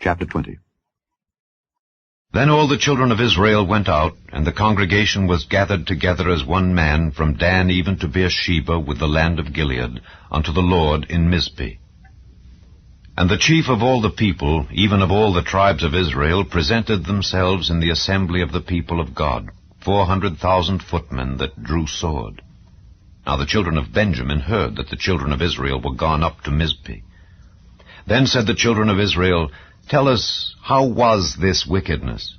Chapter 20. Then all the children of Israel went out, and the congregation was gathered together as one man, from Dan even to Beersheba with the land of Gilead, unto the Lord in Mizpeh. And the chief of all the people, even of all the tribes of Israel, presented themselves in the assembly of the people of God, 400,000 footmen that drew sword. Now the children of Benjamin heard that the children of Israel were gone up to Mizpeh. Then said the children of Israel, Tell us, how was this wickedness?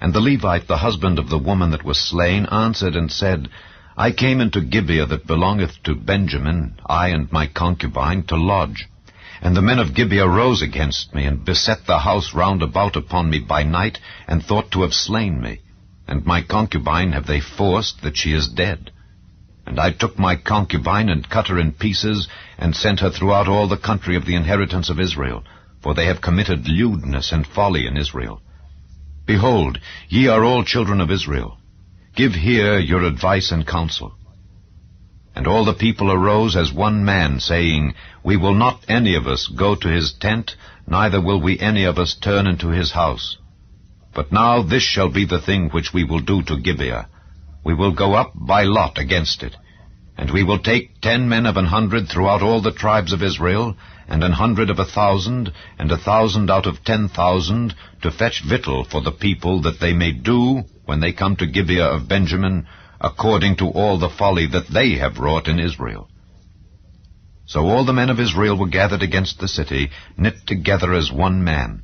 And the Levite, the husband of the woman that was slain, answered and said, I came into Gibeah that belongeth to Benjamin, I and my concubine, to lodge. And the men of Gibeah rose against me, and beset the house round about upon me by night, and thought to have slain me. And my concubine have they forced, that she is dead. And I took my concubine, and cut her in pieces, and sent her throughout all the country of the inheritance of Israel, for they have committed lewdness and folly in Israel. Behold, ye are all children of Israel. Give here your advice and counsel. And all the people arose as one man, saying, We will not any of us go to his tent, neither will we any of us turn into his house. But now this shall be the thing which we will do to Gibeah. We will go up by lot against it. And we will take 10 men of 100 throughout all the tribes of Israel, and 100 of 1,000, and 1,000 out of 10,000, to fetch victual for the people, that they may do, when they come to Gibeah of Benjamin, according to all the folly that they have wrought in Israel. So all the men of Israel were gathered against the city, knit together as one man.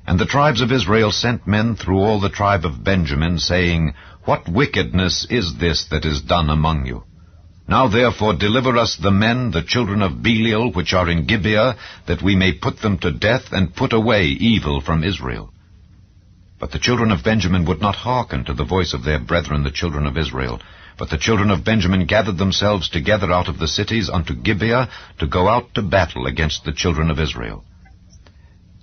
And the tribes of Israel sent men through all the tribe of Benjamin, saying, What wickedness is this that is done among you? Now therefore deliver us the men, the children of Belial, which are in Gibeah, that we may put them to death, and put away evil from Israel. But the children of Benjamin would not hearken to the voice of their brethren the children of Israel. But the children of Benjamin gathered themselves together out of the cities unto Gibeah, to go out to battle against the children of Israel.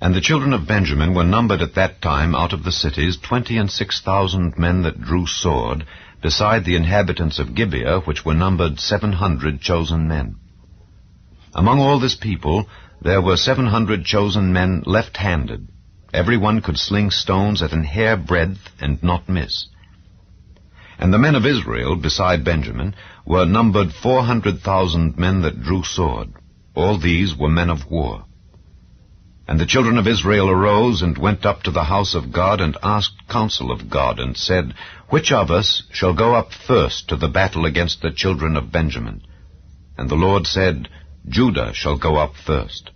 And the children of Benjamin were numbered at that time out of the cities 26,000 men that drew sword, beside the inhabitants of Gibeah, which were numbered 700 chosen men. Among all this people there were 700 chosen men left-handed. Every one could sling stones at an hair breadth, and not miss. And the men of Israel, beside Benjamin, were numbered 400,000 men that drew sword. All these were men of war. And the children of Israel arose, and went up to the house of God, and asked counsel of God, and said, Which of us shall go up first to the battle against the children of Benjamin? And the Lord said, Judah shall go up first.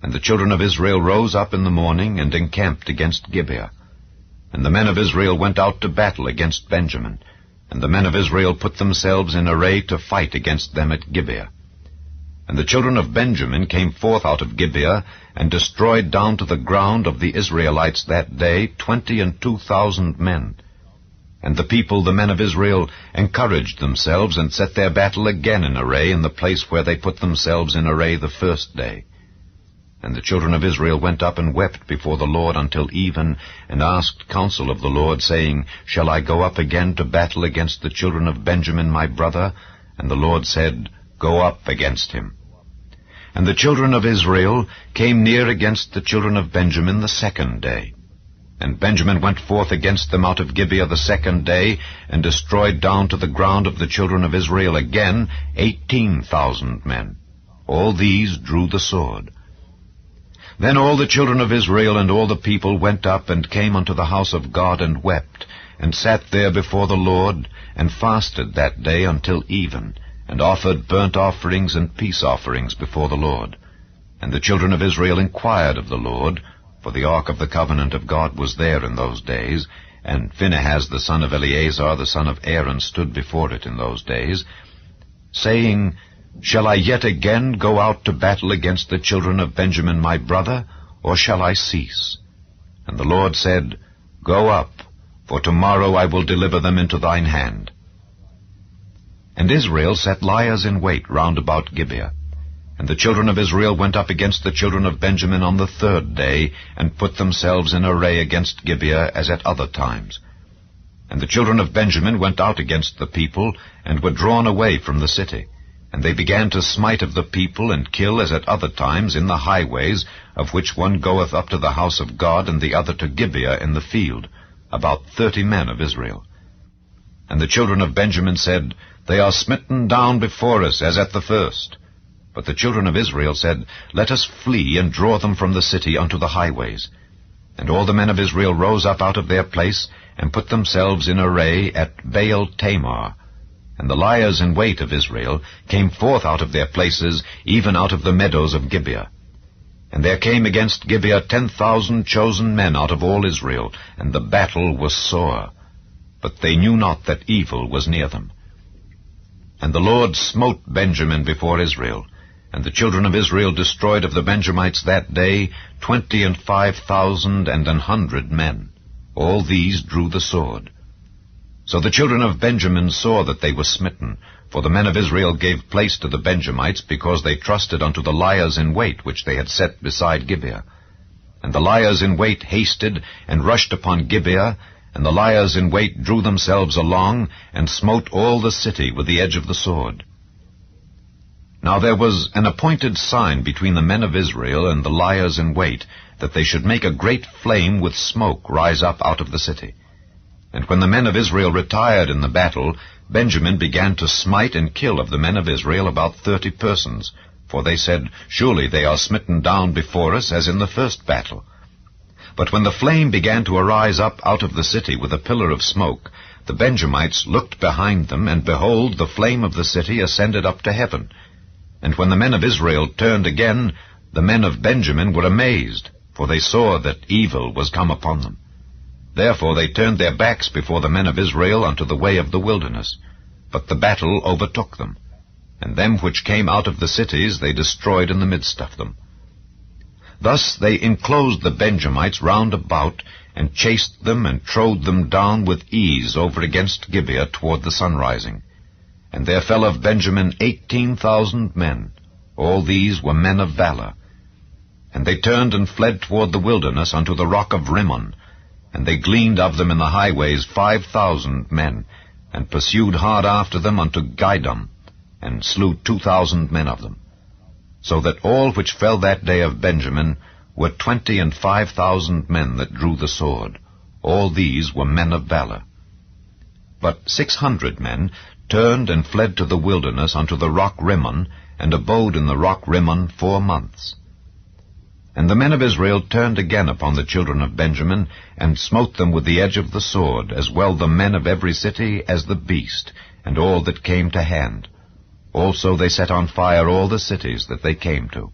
And the children of Israel rose up in the morning, and encamped against Gibeah. And the men of Israel went out to battle against Benjamin. And the men of Israel put themselves in array to fight against them at Gibeah. And the children of Benjamin came forth out of Gibeah, and destroyed down to the ground of the Israelites that day 22,000 men. And the people, the men of Israel, encouraged themselves, and set their battle again in array in the place where they put themselves in array the first day. And the children of Israel went up and wept before the Lord until even, and asked counsel of the Lord, saying, Shall I go up again to battle against the children of Benjamin my brother? And the Lord said, Go up against him. And the children of Israel came near against the children of Benjamin the second day. And Benjamin went forth against them out of Gibeah the second day, and destroyed down to the ground of the children of Israel again 18,000 men. All these drew the sword. Then all the children of Israel and all the people went up, and came unto the house of God, and wept, and sat there before the Lord, and fasted that day until even, and offered burnt offerings and peace offerings before the Lord. And the children of Israel inquired of the Lord, for the ark of the covenant of God was there in those days, and Phinehas the son of Eleazar the son of Aaron stood before it in those days, saying, Shall I yet again go out to battle against the children of Benjamin my brother, or shall I cease? And the Lord said, Go up, for tomorrow I will deliver them into thine hand. And Israel set liers in wait round about Gibeah. And the children of Israel went up against the children of Benjamin on the third day, and put themselves in array against Gibeah as at other times. And the children of Benjamin went out against the people, and were drawn away from the city. And they began to smite of the people, and kill as at other times in the highways, of which one goeth up to the house of God, and the other to Gibeah in the field, about 30 men of Israel. And the children of Benjamin said, They are smitten down before us, as at the first. But the children of Israel said, Let us flee, and draw them from the city unto the highways. And all the men of Israel rose up out of their place, and put themselves in array at Baal Tamar. And the liers in wait of Israel came forth out of their places, even out of the meadows of Gibeah. And there came against Gibeah 10,000 chosen men out of all Israel, and the battle was sore. But they knew not that evil was near them. And the Lord smote Benjamin before Israel, and the children of Israel destroyed of the Benjamites that day 25,100 men. All these drew the sword. So the children of Benjamin saw that they were smitten, for the men of Israel gave place to the Benjamites, because they trusted unto the liers in wait which they had set beside Gibeah. And the liers in wait hasted, and rushed upon Gibeah, and the liers in wait drew themselves along, and smote all the city with the edge of the sword. Now there was an appointed sign between the men of Israel and the liers in wait, that they should make a great flame with smoke rise up out of the city. And when the men of Israel retired in the battle, Benjamin began to smite and kill of the men of Israel about 30 persons, for they said, Surely they are smitten down before us, as in the first battle. But when the flame began to arise up out of the city with a pillar of smoke, the Benjamites looked behind them, and behold, the flame of the city ascended up to heaven. And when the men of Israel turned again, the men of Benjamin were amazed, for they saw that evil was come upon them. Therefore they turned their backs before the men of Israel unto the way of the wilderness. But the battle overtook them, and them which came out of the cities they destroyed in the midst of them. Thus they enclosed the Benjamites round about, and chased them, and trode them down with ease over against Gibeah toward the sunrising. And there fell of Benjamin 18,000 men. All these were men of valor. And they turned and fled toward the wilderness unto the rock of Rimmon. And they gleaned of them in the highways 5,000 men, and pursued hard after them unto Gidom, and slew 2,000 men of them. So that all which fell that day of Benjamin were 25,000 men that drew the sword. All these were men of valor. But 600 men turned and fled to the wilderness unto the rock Rimmon, and abode in the rock Rimmon 4 months. And the men of Israel turned again upon the children of Benjamin, and smote them with the edge of the sword, as well the men of every city as the beast, and all that came to hand. Also they set on fire all the cities that they came to.